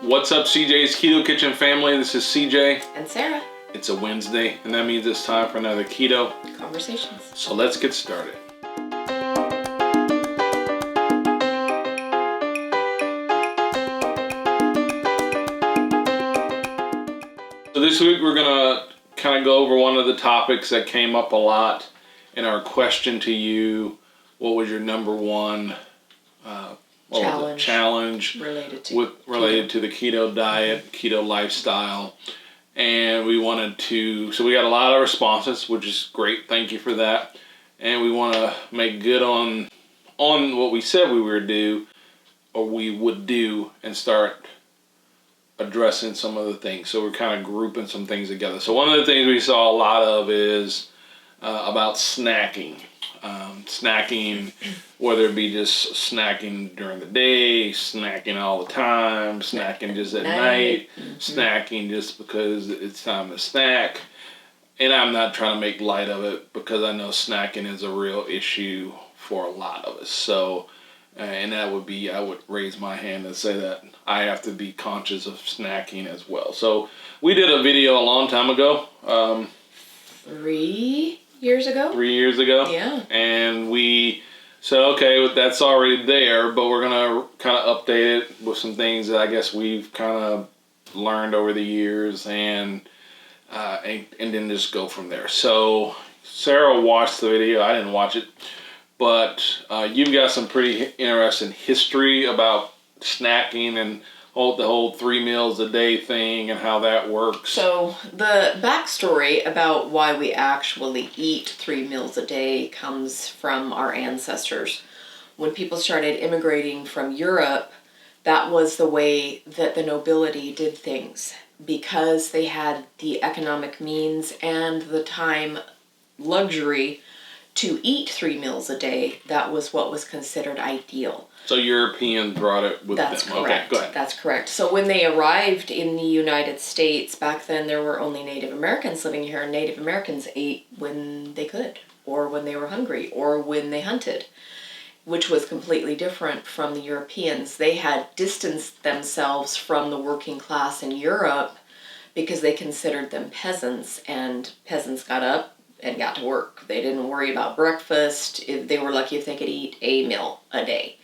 What's up, CJ's Keto Kitchen family? This is CJ. And Sarah. It's a Wednesday, and that means it's time for another Keto Conversations. So let's get started. So this week we're going to kind of go over one of the topics that came up a lot in our question to you. What was your number one challenge related to the keto diet, keto lifestyle? And we wanted to, so we got a lot of responses, which is great. Thank you for that. And we want to make good on what we said we would do, and start addressing some of the things. So we're kind of grouping some things together. So one of the things we saw a lot of is about snacking. Snacking, whether it be just snacking during the day, snacking all the time, snacking just at night, snacking just because it's time to snack. And I'm not trying to make light of it because I know snacking is a real issue for a lot of us. So, and that would be, I would raise my hand and say that I have to be conscious of snacking as well. So we did a video a long time ago. 3 years ago? 3 years ago. Yeah. And we said, okay, that's already there, but we're going to kind of update it with some things that I guess we've kind of learned over the years and then just go from there. So Sarah watched the video. I didn't watch it, but you've got some pretty interesting history about snacking and the whole 3 meals a day thing and how that works. So the backstory about why we actually eat 3 meals a day comes from our ancestors. When people started immigrating from Europe, that was the way that the nobility did things, because they had the economic means and the time luxury to eat 3 meals a day. That was what was considered ideal. So Europeans brought it with them. That's correct. Okay, go ahead. That's correct. So when they arrived in the United States, back then there were only Native Americans living here, and Native Americans ate when they could, or when they were hungry, or when they hunted, which was completely different from the Europeans. They had distanced themselves from the working class in Europe because they considered them peasants, and peasants got up and got to work. They didn't worry about breakfast. They were lucky if they could eat a meal a day.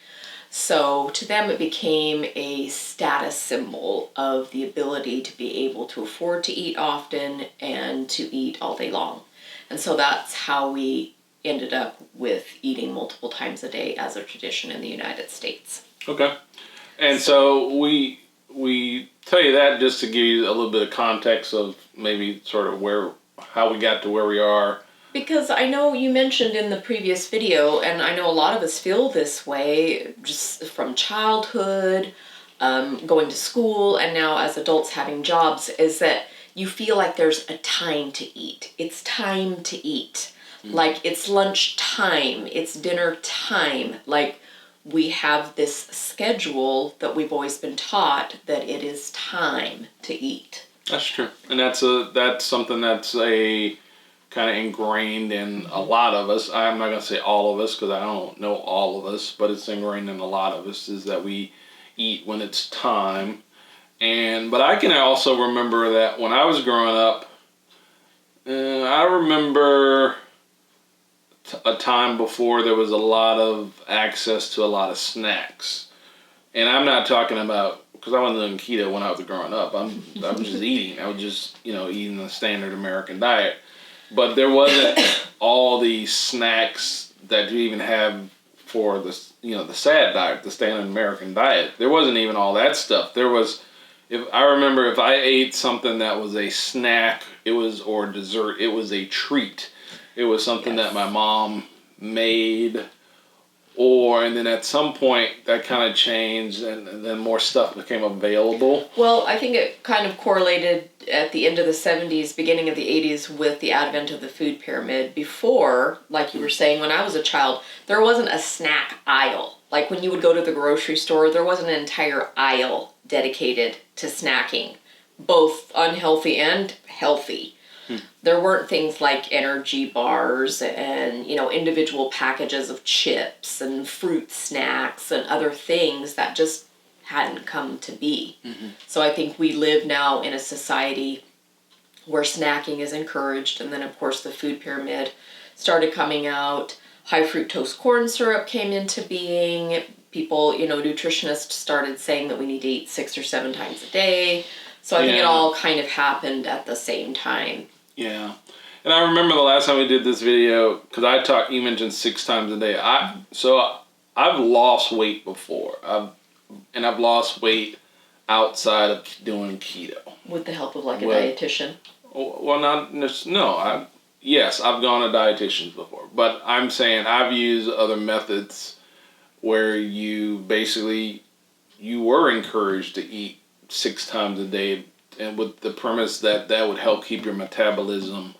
So to them it became a status symbol of the ability to be able to afford to eat often and to eat all day long. And so that's how we ended up with eating multiple times a day as a tradition in the United States. Okay. And so we tell you that just to give you a little bit of context of maybe sort of how we got to where we are. Because I know you mentioned in the previous video, and I know a lot of us feel this way just from childhood, going to school, and now as adults having jobs, is that you feel like there's a time to eat. It's time to eat. Like it's lunch time, it's dinner time. Like we have this schedule that we've always been taught that it is time to eat. That's true. And that's something that's kind of ingrained in a lot of us. I'm not going to say all of us because I don't know all of us, but it's ingrained in a lot of us is that we eat when it's time. But I can also remember that when I was growing up, I remember a time before there was a lot of access to a lot of snacks. And I'm not talking about, because I wasn't doing keto when I was growing up. I was just eating. I was just, eating the standard American diet. But there wasn't all these snacks that you even have for the SAD diet, the standard American diet. There wasn't even all that stuff. There was, if I ate something that was a snack, or dessert, it was a treat. It was something that my mom made, and then at some point that kind of changed and then more stuff became available. Well, I think it kind of correlated at the end of the 70s, beginning of the 80s with the advent of the food pyramid. Before, like you were saying, when I was a child, there wasn't a snack aisle. Like when you would go to the grocery store, there wasn't an entire aisle dedicated to snacking, both unhealthy and healthy. There weren't things like energy bars and, individual packages of chips and fruit snacks and other things that just hadn't come to be. So I think we live now in a society where snacking is encouraged, and then of course the food pyramid started coming out. High fructose corn syrup came into being. People, nutritionists started saying that we need to eat 6 or 7 times a day. So I think it all kind of happened at the same time. Yeah. And I remember the last time we did this video, because you mentioned 6 times a day. I've lost weight before. I've lost weight outside of doing keto. With the help of a dietitian? Well, yes, I've gone to dietitians before. But I'm saying I've used other methods where you were encouraged to eat 6 times a day, and with the premise that would help keep your metabolism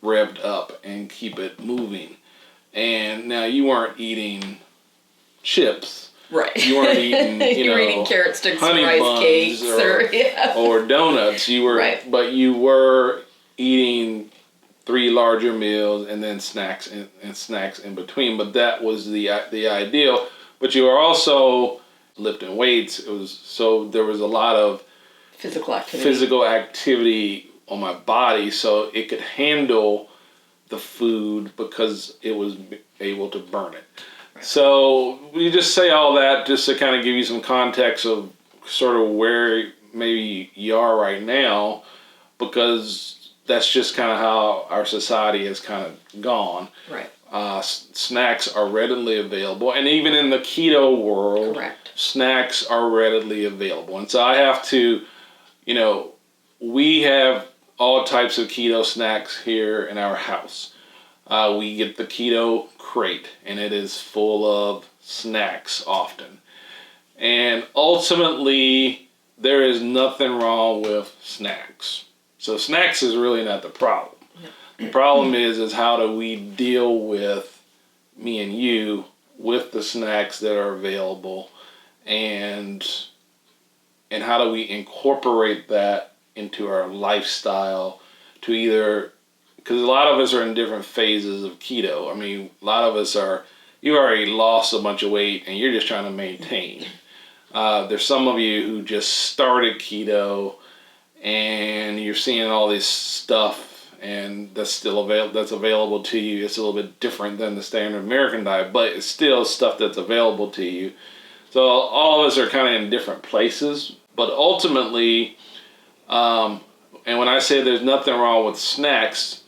revved up and keep it moving. And now you weren't eating chips. Right. You weren't eating, you were eating carrot sticks and honey rice buns cakes or donuts. You were, right. But you were eating 3 larger meals and then snacks and snacks in between. But that was the ideal. But you were also lifting weights. There was a lot of physical activity on my body, so it could handle the food because it was able to burn it. Right. So we just say all that just to kind of give you some context of sort of where maybe you are right now, because that's just kind of how our society has kind of gone. Right. Snacks are readily available, and even in the keto world, correct, snacks are readily available. And so I have to, we have all types of keto snacks here in our house. We get the keto crate, and it is full of snacks often. And ultimately, there is nothing wrong with snacks. So snacks is really not the problem. The problem is how do we deal with, me and you, with the snacks that are available, and how do we incorporate that into our lifestyle to either, because a lot of us are in different phases of keto. I mean, a lot of us you already lost a bunch of weight and you're just trying to maintain. There's some of you who just started keto and you're seeing all this stuff and that's available to you. It's a little bit different than the standard American diet, but it's still stuff that's available to you. So all of us are kind of in different places, but ultimately, and when I say there's nothing wrong with snacks,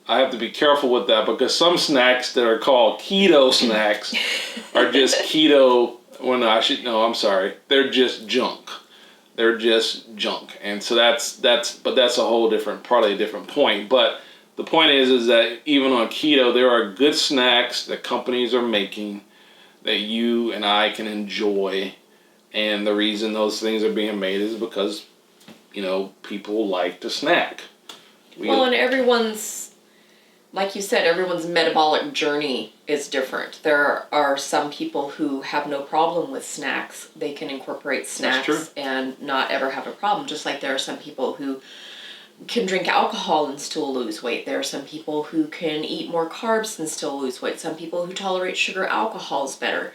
I have to be careful with that, because some snacks that are called keto snacks are just keto. I'm sorry. They're just junk. They're just junk. And so that's a whole different, probably a different point. But the point is that even on keto, there are good snacks that companies are making that you and I can enjoy. And the reason those things are being made is because, people like to snack. And everyone's, like you said, everyone's metabolic journey is different. There are some people who have no problem with snacks. They can incorporate snacks and not ever have a problem. Just like there are some people who can drink alcohol and still lose weight. There are some people who can eat more carbs and still lose weight. Some people who tolerate sugar alcohols better.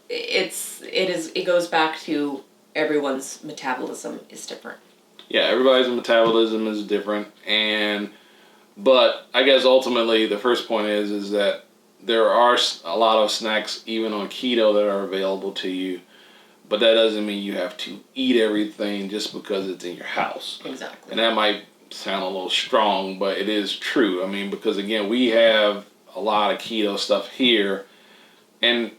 It goes back to everyone's metabolism is different. Yeah, everybody's metabolism is different, but I guess ultimately the first point is that there are a lot of snacks even on keto that are available to you, but that doesn't mean you have to eat everything just because it's in your house. Exactly. And that might sound a little strong, but it is true. I mean, because again, we have a lot of keto stuff here, and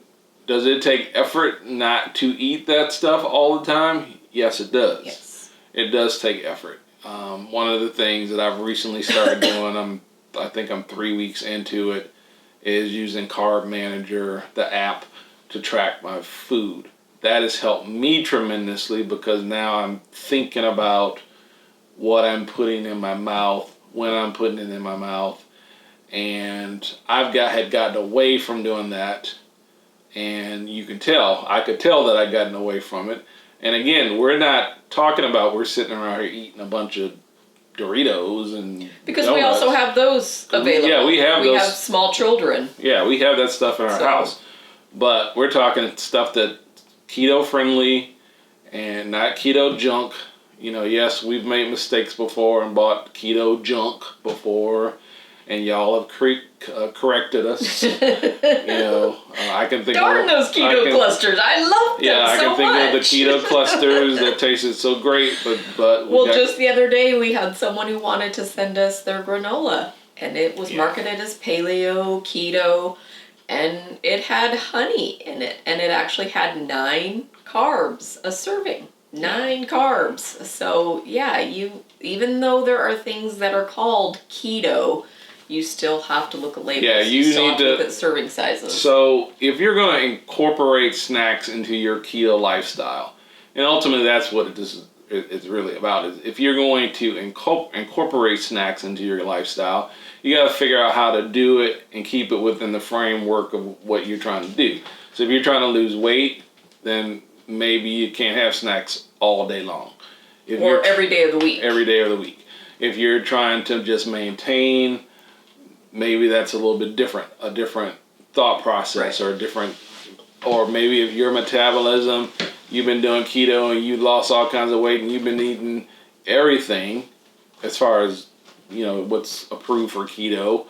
does it take effort not to eat that stuff all the time? Yes, it does. Yes. It does take effort. One of the things that I've recently started doing, I think I'm 3 weeks into it, is using Carb Manager, the app, to track my food. That has helped me tremendously, because now I'm thinking about what I'm putting in my mouth, when I'm putting it in my mouth, and had gotten away from doing that, and I could tell that I'd gotten away from it. And again, we're not talking about we're sitting around here eating a bunch of Doritos and because donuts. We also have those available. Yeah, we have We have small children. Yeah, we have that stuff in our house. But we're talking stuff that keto friendly and not keto junk. You know, yes, we've made mistakes before and bought keto junk before, and y'all have corrected us. You know, I can think Darn of those keto clusters! I love them I so can think much. of the keto clusters that tasted so great, but well, just the other day we had someone who wanted to send us their granola, and it was marketed as paleo, keto, and it had honey in it, and it actually had 9 carbs a serving. 9 carbs. So yeah, even though there are things that are called keto, you still have to look at labels. Yeah, you still need have to look at serving sizes. So if you're going to incorporate snacks into your keto lifestyle, and ultimately that's what it's really about, is if you're going to incorporate snacks into your lifestyle, you got to figure out how to do it and keep it within the framework of what you're trying to do. So if you're trying to lose weight, then maybe you can't have snacks all day long. Or every day of the week. Every day of the week. If you're trying to just maintain, maybe that's a little bit different. A different thought process, right. or maybe if your metabolism, you've been doing keto and you lost all kinds of weight and you've been eating everything as far as, you know, what's approved for keto,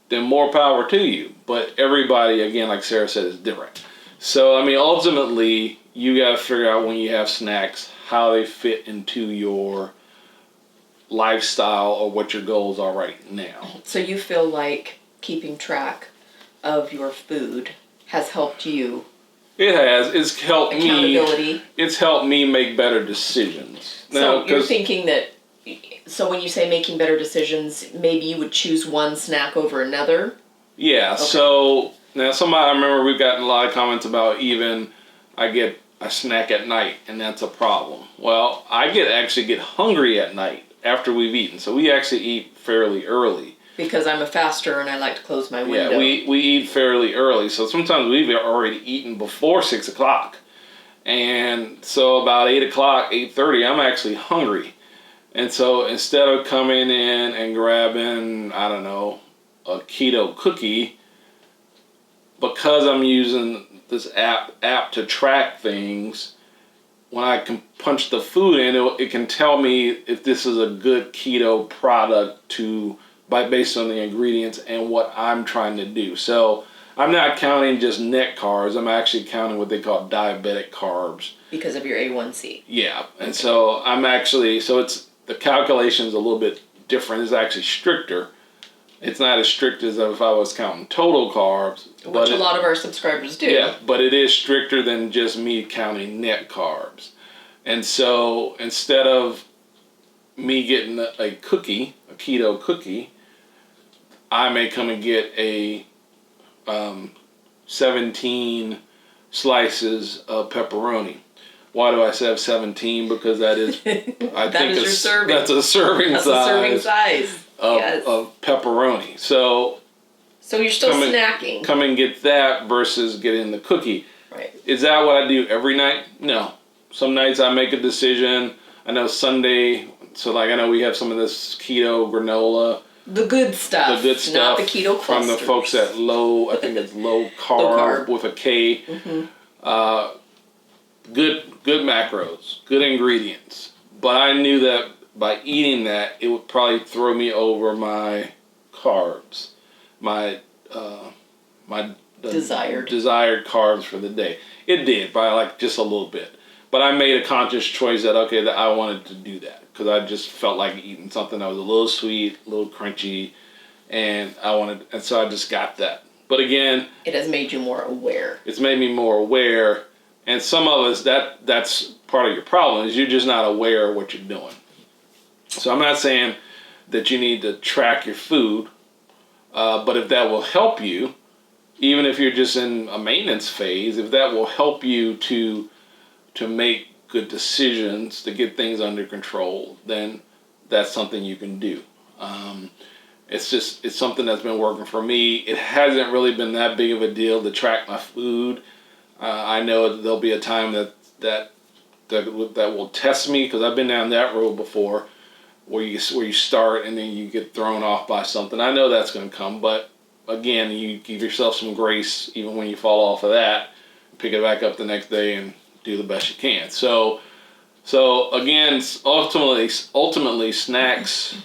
then more power to you. But everybody, again, like Sarah said, is different. So, I mean, ultimately, you got to figure out when you have snacks how they fit into your lifestyle or what your goals are right now. So you feel like keeping track of your food has helped you? It has. It's helped accountability. It's helped me make better decisions. So you're thinking that, so when you say making better decisions, maybe you would choose one snack over another? Yeah, okay. So now I remember we've gotten a lot of comments about even I get a snack at night and that's a problem. Well, I actually get hungry at night after we've eaten. So we actually eat fairly early. Because I'm a faster and I like to close my window. Yeah, we eat fairly early. So sometimes we've already eaten before 6 o'clock. And so about 8 o'clock, 8:30, I'm actually hungry. And so instead of coming in and grabbing, I don't know, a keto cookie, because I'm using this app to track things, when I can punch the food in, it can tell me if this is a good keto product based on the ingredients and what I'm trying to do. So I'm not counting just net carbs. I'm actually counting what they call diabetic carbs. Because of your A1C. Yeah. And so the calculation is a little bit different. It's actually stricter. It's not as strict as if I was counting total carbs. Which a lot of our subscribers do. Yeah, but it is stricter than just me counting net carbs. And so instead of me getting a cookie, a keto cookie, I may come and get a 17 slices of pepperoni. Why do I say 17? Because that is, your serving. That's a serving size. That's a serving size. Of pepperoni. So you're still snacking. Come and get that versus getting the cookie. Right. Is that what I do every night? No. Some nights I make a decision. I know Sunday, I know we have some of this keto granola. The good stuff. The good stuff. Not the keto clusters. From the folks at I think it's low carb with a K. Mm-hmm. Good macros, good ingredients. But I knew that by eating that, it would probably throw me over my carbs, my desired carbs for the day. It did by just a little bit. But I made a conscious choice that I wanted to do that because I just felt like eating something that was a little sweet, a little crunchy, and so I just got that. But again, it has made you more aware. It's made me more aware, and some of us that's part of your problem is you're just not aware of what you're doing. So I'm not saying that you need to track your food, but if that will help you, even if you're just in a maintenance phase, if that will help you to make good decisions, to get things under control, then that's something you can do. It's something that's been working for me. It hasn't really been that big of a deal to track my food. I know there'll be a time that will test me because I've been down that road before, where you start and then you get thrown off by something. I know that's going to come, but again, you give yourself some grace even when you fall off of that, pick it back up the next day and do the best you can. So again, ultimately snacks,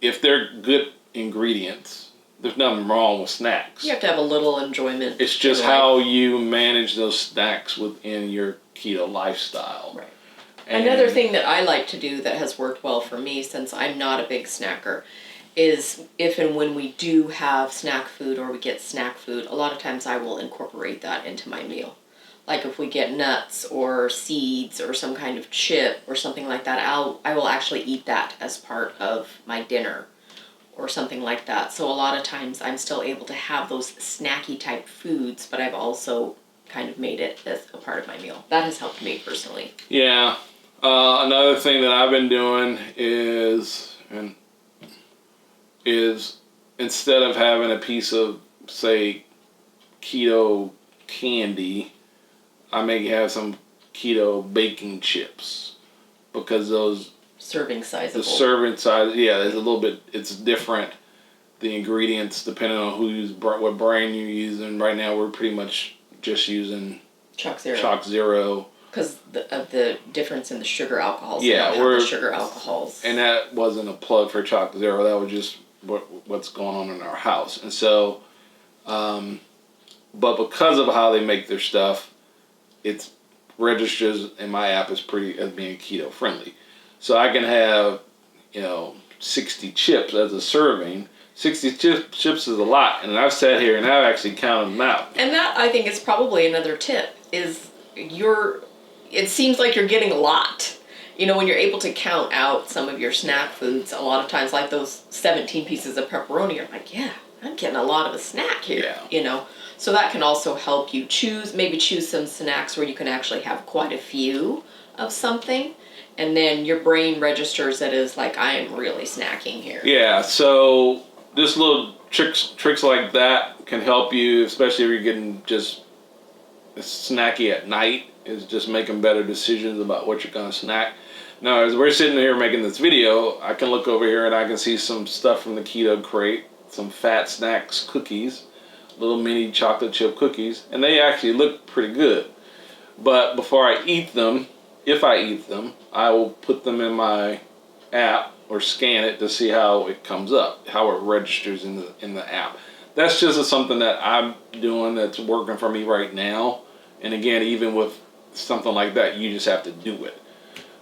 if they're good ingredients, there's nothing wrong with snacks. You have to have a little enjoyment. It's just how you manage those snacks within your keto lifestyle. Right. Another thing that I like to do that has worked well for me, since I'm not a big snacker, is if and when we do have snack food or we get snack food, a lot of times I will incorporate that into my meal. Like if we get nuts or seeds or some kind of chip or something like that, I will actually eat that as part of my dinner or something like that. So a lot of times I'm still able to have those snacky type foods, but I've also kind of made it as a part of my meal. That has helped me personally. Yeah. Another thing that I've been doing is instead of having a piece of, say, keto candy, I may have some keto baking chips, because those serving size. The serving size, yeah, there's a little bit. It's different. The ingredients, depending on what brand you're using. Right now, we're pretty much just using CHOCZERO. Because of the difference in the sugar alcohols. Yeah, the sugar alcohols. And that wasn't a plug for CHOCZERO. That was just what's going on in our house. And so, but because of how they make their stuff, it registers in my app as being keto friendly. So I can have, 60 chips as a serving. 60 chips is a lot, and I've sat here and I've actually counted them out. And that, I think, is probably another tip, is it seems like you're getting a lot. When you're able to count out some of your snack foods, a lot of times, like those 17 pieces of pepperoni, you're like, yeah, I'm getting a lot of a snack here, So that can also help you choose some snacks where you can actually have quite a few of something, and then your brain registers it as like, I am really snacking here. Yeah, so just little tricks like that can help you, especially if you're getting just snacky at night, is just making better decisions about what you're going to snack. Now, as we're sitting here making this video, I can look over here and I can see some stuff from the Keto Crate, some Fat Snacks cookies, little mini chocolate chip cookies, and they actually look pretty good. But before I eat them, if I eat them, I will put them in my app or scan it to see how it comes up, how it registers in the app. That's just something that I'm doing that's working for me right now. And again, even with something like that, you just have to do it.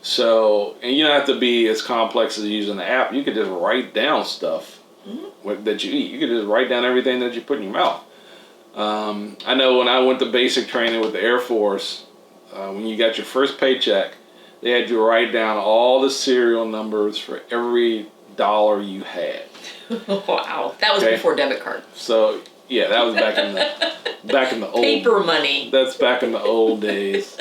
So, and you don't have to be as complex as using the app. You could just write down stuff that you eat. You could just write down everything that you put in your mouth. I know when I went to basic training with the Air Force, when you got your first paycheck, they had you write down all the serial numbers for every dollar you had. Wow, that was before debit card. So yeah, that was back in the old paper money. That's back in the old days.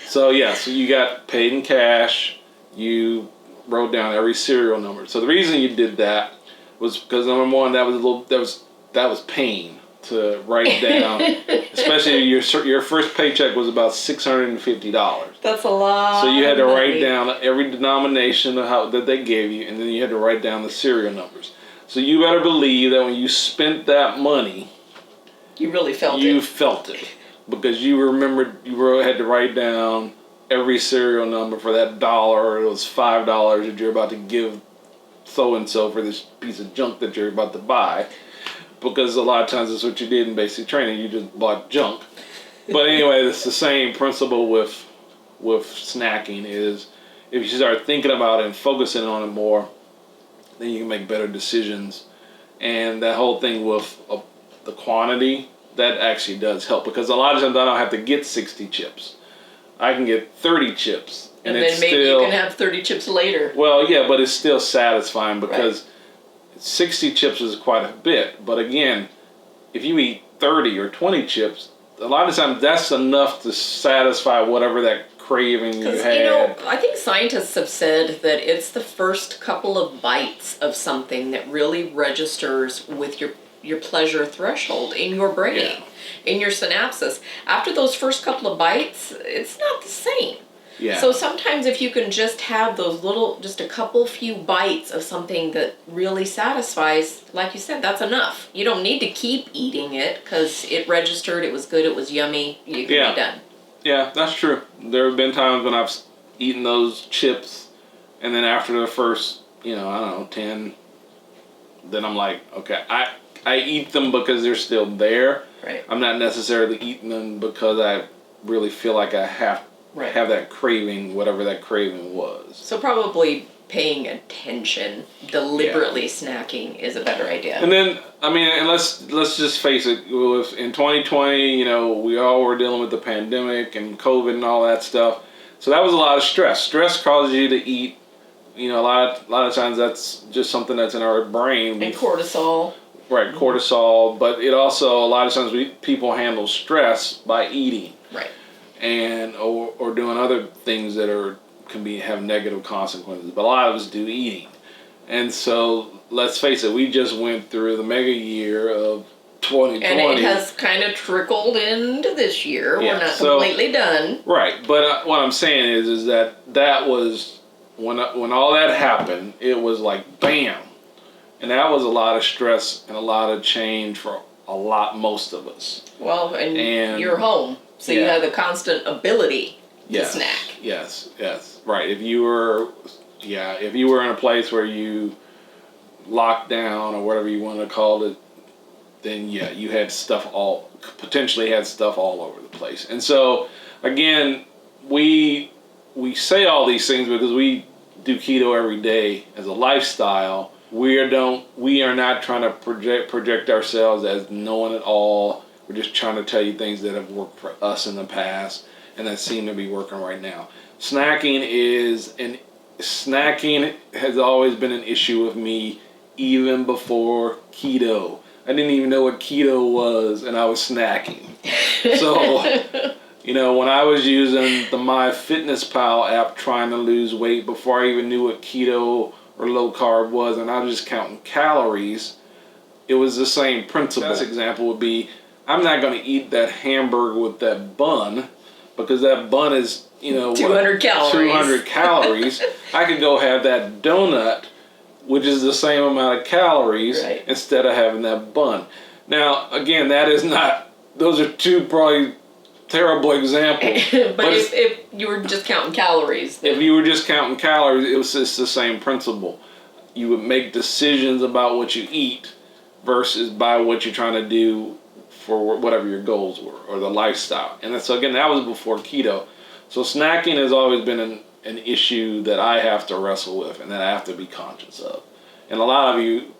So yeah, so you got paid in cash. You wrote down every serial number. So the reason you did that was because, number one, that was pain to write down, especially your first paycheck was about $650. That's a lot. So you had to write down every denomination that they gave you, and then you had to write down the serial numbers. So you better believe that when you spent that money, you really felt it. You felt it, because you remembered had to write down every serial number for that dollar, or it was $5 that you're about to give so and so for this piece of junk that you're about to buy. Because a lot of times that's what you did in basic training. You just bought junk. But anyway, it's the same principle with snacking. Is if you start thinking about it and focusing on it more, then you can make better decisions. And that whole thing with the quantity, that actually does help. Because a lot of times I don't have to get 60 chips. I can get 30 chips. And then maybe you can have 30 chips later. Well, yeah, but it's still satisfying, because 60 chips is quite a bit. But again, if you eat 30 or 20 chips, a lot of times that's enough to satisfy whatever that craving you had. I think scientists have said that it's the first couple of bites of something that really registers with your pleasure threshold in your brain, in your synapses. After those first couple of bites, it's not the same. Yeah. So sometimes if you can just have those little, just a couple few bites of something that really satisfies, like you said, that's enough. You don't need to keep eating it because it registered, it was good, it was yummy, you can be done. Yeah, that's true. There have been times when I've eaten those chips, and then after the first, I don't know, 10, then I'm like, okay, I eat them because they're still there. Right. I'm not necessarily eating them because I really feel like I have that craving, whatever that craving was. So probably paying attention, deliberately snacking is a better idea. And then, and let's just face it, in 2020, we all were dealing with the pandemic and COVID and all that stuff. So that was a lot of stress. Stress causes you to eat, a lot of times that's just something that's in our brain. And cortisol. Right, cortisol, but it also, a lot of times people handle stress by eating. Right. And or doing other things that have negative consequences. But a lot of us do eating. And so let's face it, we just went through the mega year of 2020. And it has kind of trickled into this year. Yeah, we're not completely done. Right, but what I'm saying is that was when all that happened, it was like bam. And that was a lot of stress and a lot of change for most of us. Well, and you're home. So you have the constant ability to snack. Yes. Right. If you were in a place where you locked down or whatever you want to call it, then you had potentially had stuff all over the place. And so again, we say all these things because we do keto every day as a lifestyle. We are not trying to project ourselves as knowing it all. We're just trying to tell you things that have worked for us in the past and that seem to be working right now. Snacking has always been an issue with me even before keto. I didn't even know what keto was and I was snacking. So, when I was using the MyFitnessPal app trying to lose weight before I even knew what keto or low carb was and I was just counting calories, it was the same principle. Best example would be, I'm not going to eat that hamburger with that bun because that bun is, 200 calories. 200 calories. I could go have that donut, which is the same amount of calories, instead of having that bun. Now, again, those are two probably terrible example. but if you were just counting calories. If you were just counting calories, it was just the same principle. You would make decisions about what you eat versus by what you're trying to do for whatever your goals were or the lifestyle. And so again, that was before keto. So snacking has always been an issue that I have to wrestle with and that I have to be conscious of. And a lot of you,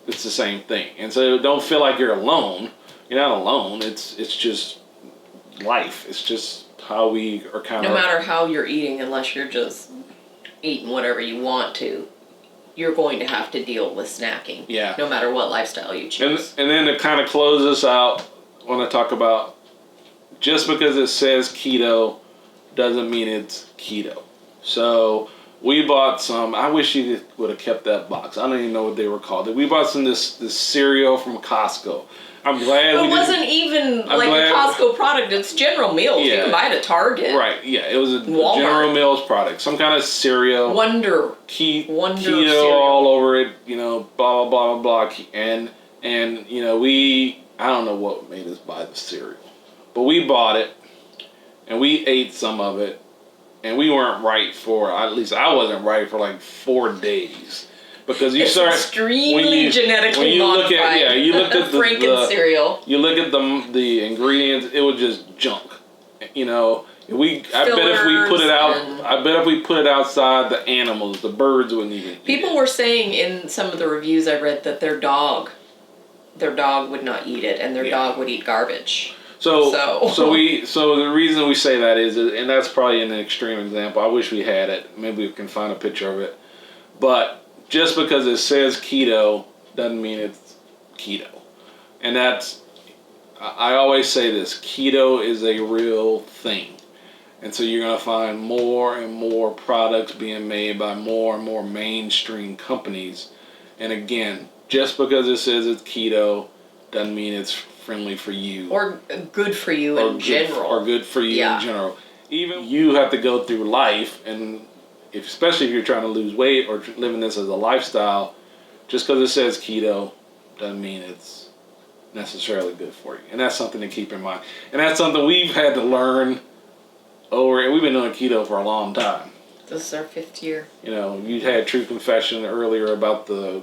it's the same thing. And so don't feel like you're alone. You're not alone. It's just life. It's just how we are kind of... No matter how you're eating, unless you're just eating whatever you want to, you're going to have to deal with snacking. Yeah. No matter what lifestyle you choose. And then to kind of close this out, I want to talk about just because it says keto doesn't mean it's keto. So we bought some, I wish you would have kept that box. I don't even know what they were called. We bought some this cereal from Costco. I'm glad it wasn't even like a Costco product. It's General Mills. You can buy it at Target. Right. Yeah. It was a Walmart. General Mills product. Some kind of cereal. Wonder keto cereal. All over it. Blah blah blah blah blah. And I don't know what made us buy the cereal, but we bought it, and we ate some of it, and we weren't right at least I wasn't right for like 4 days. Because it's extremely genetically modified. You look at the Franken cereal. You look at the ingredients, it was just junk. I bet if we put it outside, the animals, the birds wouldn't even eat People were saying in some of the reviews I read that their dog would not eat it, and their dog would eat garbage. So the reason we say that is, and that's probably an extreme example. I wish we had it. Maybe we can find a picture of it, but. Just because it says keto doesn't mean it's keto. And I always say this, keto is a real thing. And so you're going to find more and more products being made by more and more mainstream companies. And again, just because it says it's keto doesn't mean it's friendly for you. Or good for you in general. Or good for you in general. even you have to go through life, and especially if you're trying to lose weight or living this as a lifestyle, just because it says keto doesn't mean it's necessarily good for you. And that's something to keep in mind. And that's something we've had to learn and we've been doing keto for a long time. This is our 5th year. You know, you had True Confession earlier about the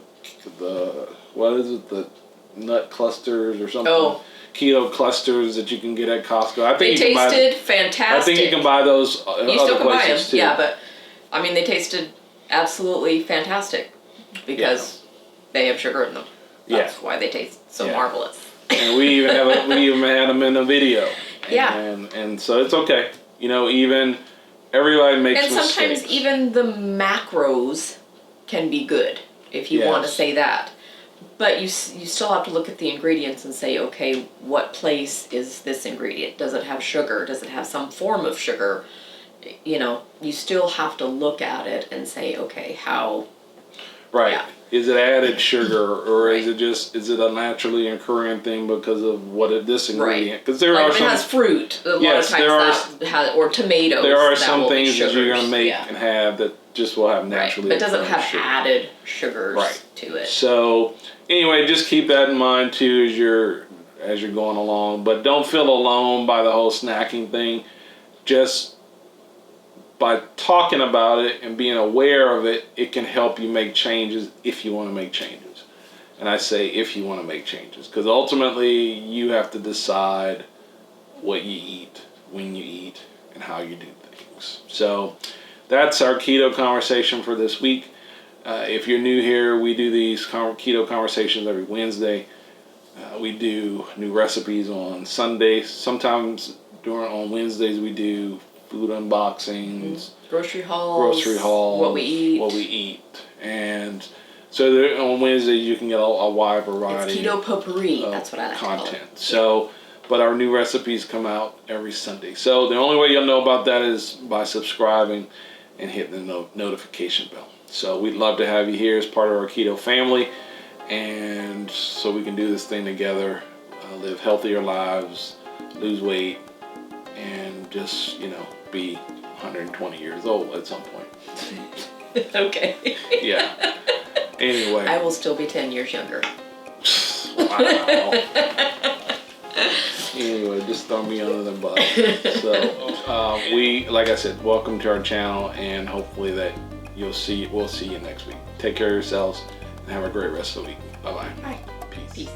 what is it, the nut clusters or something. Oh. Keto clusters that you can get at Costco. I think They tasted fantastic. I think you can buy those You other still can buy them, places too. yeah, but I mean, they tasted absolutely fantastic because they have sugar in them. That's why they taste so marvelous. And we even had them in a video. Yeah. And so it's okay. You know, even everybody makes mistakes. And sometimes even the macros can be good, if you want to say that. But you still have to look at the ingredients and say, okay, what place is this ingredient? Does it have sugar? Does it have some form of sugar? You know, you still have to look at it and say, okay, how... Right. Yeah. Is it added sugar, or is it a naturally occurring thing because of this ingredient? Because there are if some... it has fruit, a lot of times or tomatoes. There are that some will things be that you're sugars. going to make and have that just will have naturally But it doesn't occurring have sugar. added sugars to it. So anyway, just keep that in mind too as you're going along. But don't feel alone by the whole snacking thing. Just by talking about it and being aware of it, it can help you make changes if you want to make changes. And I say if you want to make changes, because ultimately you have to decide what you eat, when you eat, and how you do things. So that's our keto conversation for this week. If you're new here, we do these keto conversations every Wednesday. We do new recipes on Sundays. Sometimes on Wednesdays we do food unboxings, grocery hauls, what we eat. And so on Wednesdays you can get a wide variety. It's keto potpourri. That's what I like content. to call it. So, but our new recipes come out every Sunday. So the only way you'll know about that is by subscribing and hitting the notification bell. So we'd love to have you here as part of our keto family, and so we can do this thing together, live healthier lives, lose weight, and just, be 120 years old at some point. Okay. Yeah. Anyway. I will still be 10 years younger. Wow. Anyway, just throw me under the bus. So, like I said, welcome to our channel, and hopefully that we'll see you next week. Take care of yourselves and have a great rest of the week. Bye-bye. Bye. Peace. Peace.